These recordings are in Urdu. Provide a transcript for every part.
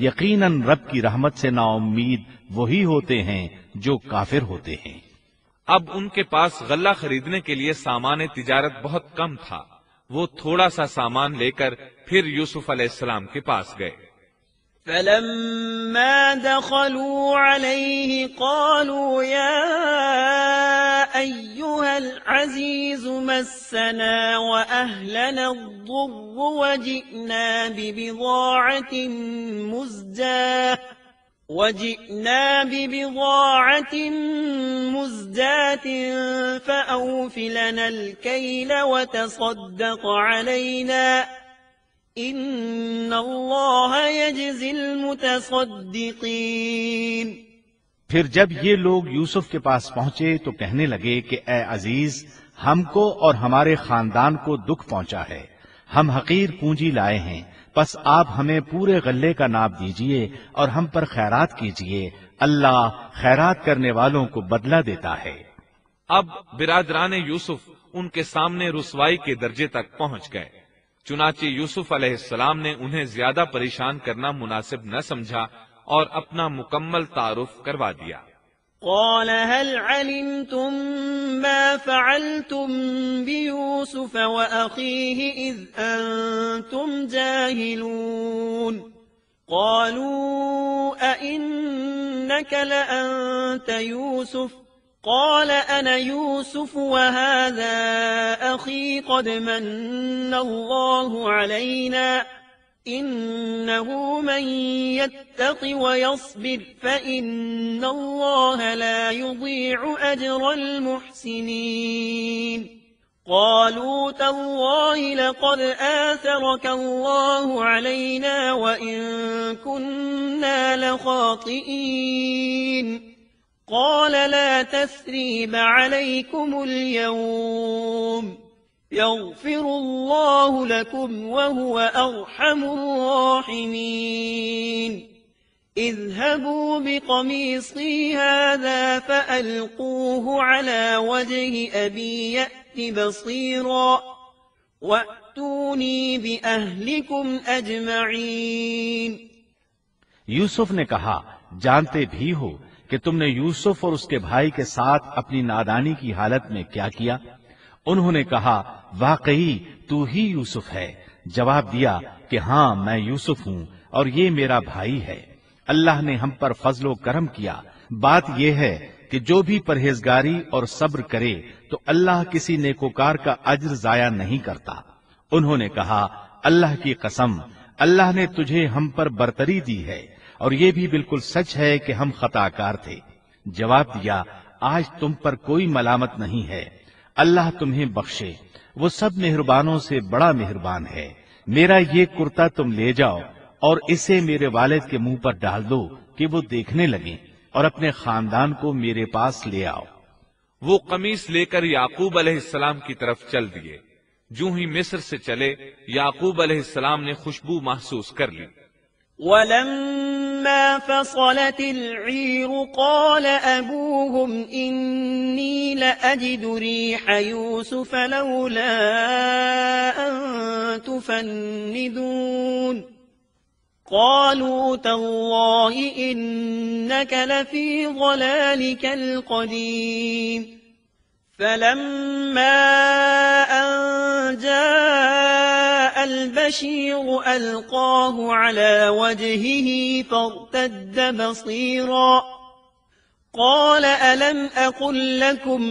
یقیناً رب کی رحمت سے نا امید وہی ہوتے ہیں جو کافر ہوتے ہیں۔ اب ان کے پاس غلہ خریدنے کے لیے سامان تجارت بہت کم تھا، وہ تھوڑا سا سامان لے کر پھر یوسف علیہ السلام کے پاس گئے۔ فلما دخلوا عليه قالوا يا أيها العزيز مسنا وأهلنا الضر وجئنا ببضاعة مزجاة فأوف لنا الكيل وتصدق علينا ان اللہ یجزی المتصدقین۔ پھر جب یہ لوگ یوسف کے پاس پہنچے تو کہنے لگے کہ اے عزیز، ہم کو اور ہمارے خاندان کو دکھ پہنچا ہے، ہم حقیر پونجی لائے ہیں، پس آپ ہمیں پورے غلے کا ناپ دیجئے اور ہم پر خیرات کیجئے، اللہ خیرات کرنے والوں کو بدلہ دیتا ہے۔ اب برادران یوسف ان کے سامنے رسوائی کے درجے تک پہنچ گئے، چنانچہ یوسف علیہ السلام نے انہیں زیادہ پریشان کرنا مناسب نہ سمجھا اور اپنا مکمل تعارف کروا دیا۔ قال هل علمتم ما فعلتم بيوسف وأخيه إذ أنتم جاهلون قالوا أئنك لأنت يوسف قال أنا يوسف وهذا أخي قد من الله علينا إنه من يتق ويصبر فإن الله لا يضيع أجر المحسنين قالوا تالله لقد آثرك الله علينا وإن كنا لخاطئين قال لا تثريب عليكم اليوم يغفر الله لكم وهو أرحم الراحمين اذهبوا بقميصي هذا فألقوه على وجه أبي يأت بصيرا وأتوني بأهلكم أجمعين۔ یوسف نے کہا جانتے بھی ہو کہ تم نے یوسف اور اس کے بھائی کے ساتھ اپنی نادانی کی حالت میں کیا کیا؟ انہوں نے کہا واقعی تو ہی یوسف ہے۔ جواب دیا کہ ہاں میں یوسف ہوں اور یہ میرا بھائی ہے۔ اللہ نے ہم پر فضل و کرم کیا۔ بات یہ ہے کہ جو بھی پرہیزگاری اور صبر کرے تو اللہ کسی نیکوکار کا اجر ضائع نہیں کرتا۔ انہوں نے کہا اللہ کی قسم، اللہ نے تجھے ہم پر برتری دی ہے اور یہ بھی بالکل سچ ہے کہ ہم خطا کار تھے۔ جواب دیا آج تم پر کوئی ملامت نہیں ہے، اللہ تمہیں بخشے، وہ سب مہربانوں سے بڑا مہربان ہے۔ میرا یہ کرتا تم لے جاؤ اور اسے میرے والد کے منہ پر ڈال دو کہ وہ دیکھنے لگیں، اور اپنے خاندان کو میرے پاس لے آؤ۔ وہ قمیص لے کر یعقوب علیہ السلام کی طرف چل دیے۔ جو ہی مصر سے چلے یعقوب علیہ السلام نے خوشبو محسوس کر لی۔ وَلَمَّا فَصَلَتِ الْعِيرُ قَالَ أَبُوهُمْ إِنِّي لَأَجِدُ رِيحَ يُوسُفَ لَوْلَا أَن تُفَنِّدُونَ قَالُوا تَاللَّهِ إِنَّكَ لَفِي ضَلَالِكَ الْقَدِيمِ فَلَمَّا أَن جَاءَ الْبَشِيرُ أَلْقَاهُ عَلَى وَجْهِهِ فَارْتَدَّ بَصِيرًا قَالَ أَلَمْ أَقُل لَّكُمْ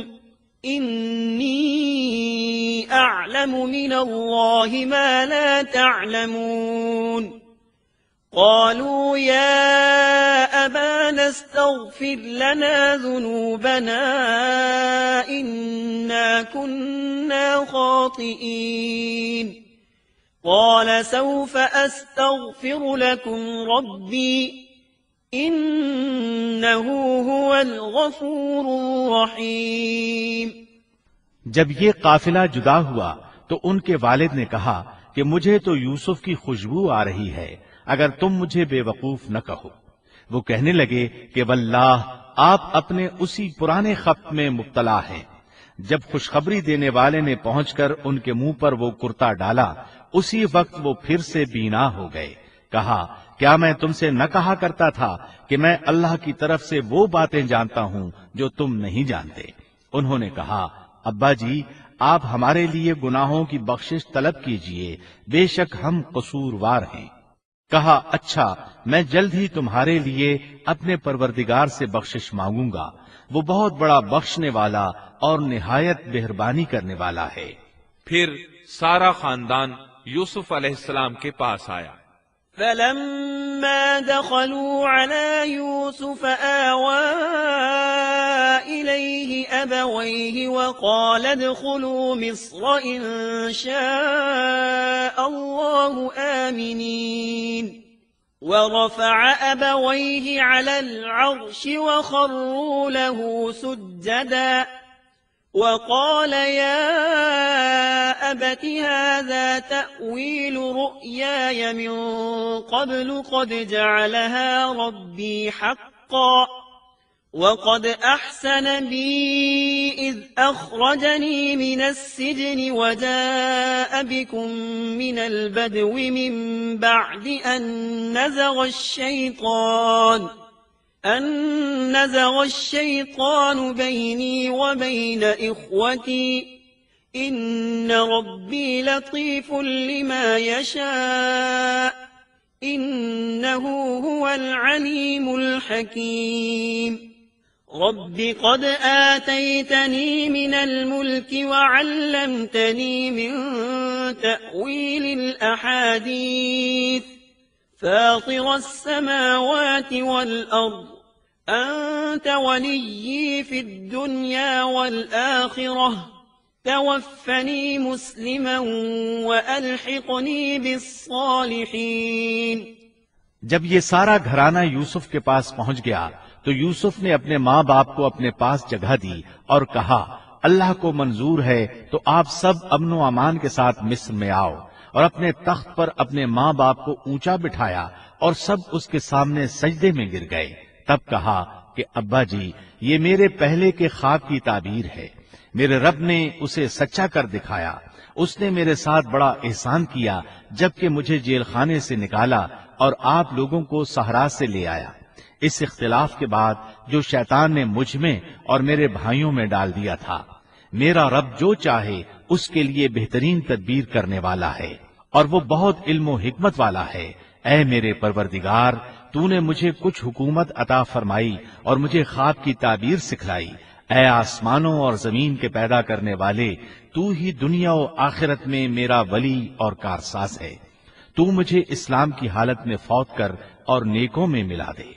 إِنِّي أَعْلَمُ مِنَ اللَّهِ مَا لَا تَعْلَمُونَ قالوا يا أبانا استغفر لنا ذنوبنا إنا كنا خاطئين قال سوف أستغفر لكم ربي إنه هو الغفور الرحيم۔ جب یہ قافلہ جدا ہوا تو ان کے والد نے کہا کہ مجھے تو یوسف کی خوشبو آ رہی ہے، اگر تم مجھے بے وقوف نہ کہو۔ وہ کہنے لگے کہ واللہ آپ اپنے اسی پرانے خط میں مبتلا ہیں۔ جب خوشخبری دینے والے نے پہنچ کر ان کے منہ پر وہ کرتا ڈالا، اسی وقت وہ پھر سے بینا ہو گئے۔ کہا کیا میں تم سے نہ کہا کرتا تھا کہ میں اللہ کی طرف سے وہ باتیں جانتا ہوں جو تم نہیں جانتے؟ انہوں نے کہا ابا جی آپ ہمارے لیے گناہوں کی بخشش طلب کیجئے، بے شک ہم قصوروار ہیں۔ کہا اچھا میں جلد ہی تمہارے لیے اپنے پروردگار سے بخشش مانگوں گا، وہ بہت بڑا بخشنے والا اور نہایت مہربانی کرنے والا ہے۔ پھر سارا خاندان یوسف علیہ السلام کے پاس آیا۔ فلما دخلوا على يوسف آوى إليه أبويه وقال ادخلوا مصر إن شاء الله آمنين ورفع أبويه على العرش وخروا له سجدا وقال يا أبت هذا تأويل رؤياي من قبل قد جعلها ربي حقا وقد أحسن بي إذ أخرجني من السجن وجاء بكم من البدو من بعد أن نزغ الشيطان بيني وبين إخوتي إن ربي لطيف لما يشاء إنه هو العليم الحكيم رب قد آتيتني من الملك وعلمتني من تأويل الأحاديث فاطر السماوات والأرض أنت وليي في الدنيا والآخرة توفني مسلما وألحقني بالصالحين۔ جب یہ سارا گھرانہ یوسف کے پاس پہنچ گیا تو یوسف نے اپنے ماں باپ کو اپنے پاس جگہ دی اور کہا اللہ کو منظور ہے تو آپ سب امن و امان کے ساتھ مصر میں آؤ، اور اپنے تخت پر اپنے ماں باپ کو اونچا بٹھایا اور سب اس کے سامنے سجدے میں گر گئے۔ تب کہا کہ ابا جی یہ میرے پہلے کے خواب کی تعبیر ہے، میرے رب نے اسے سچا کر دکھایا، اس نے میرے ساتھ بڑا احسان کیا جبکہ مجھے جیل خانے سے نکالا اور آپ لوگوں کو صحرا سے لے آیا۔ اس اختلاف کے بعد جو شیطان نے مجھ میں اور میرے بھائیوں میں ڈال دیا تھا، میرا رب جو چاہے اس کے لیے بہترین تدبیر کرنے والا ہے اور وہ بہت علم و حکمت والا ہے۔ اے میرے پروردگار تو نے مجھے کچھ حکومت عطا فرمائی اور مجھے خواب کی تعبیر سکھلائی۔ اے آسمانوں اور زمین کے پیدا کرنے والے تو ہی دنیا و آخرت میں میرا ولی اور کارساز ہے۔ تو مجھے اسلام کی حالت میں فوت کر اور نیکوں میں ملا دے۔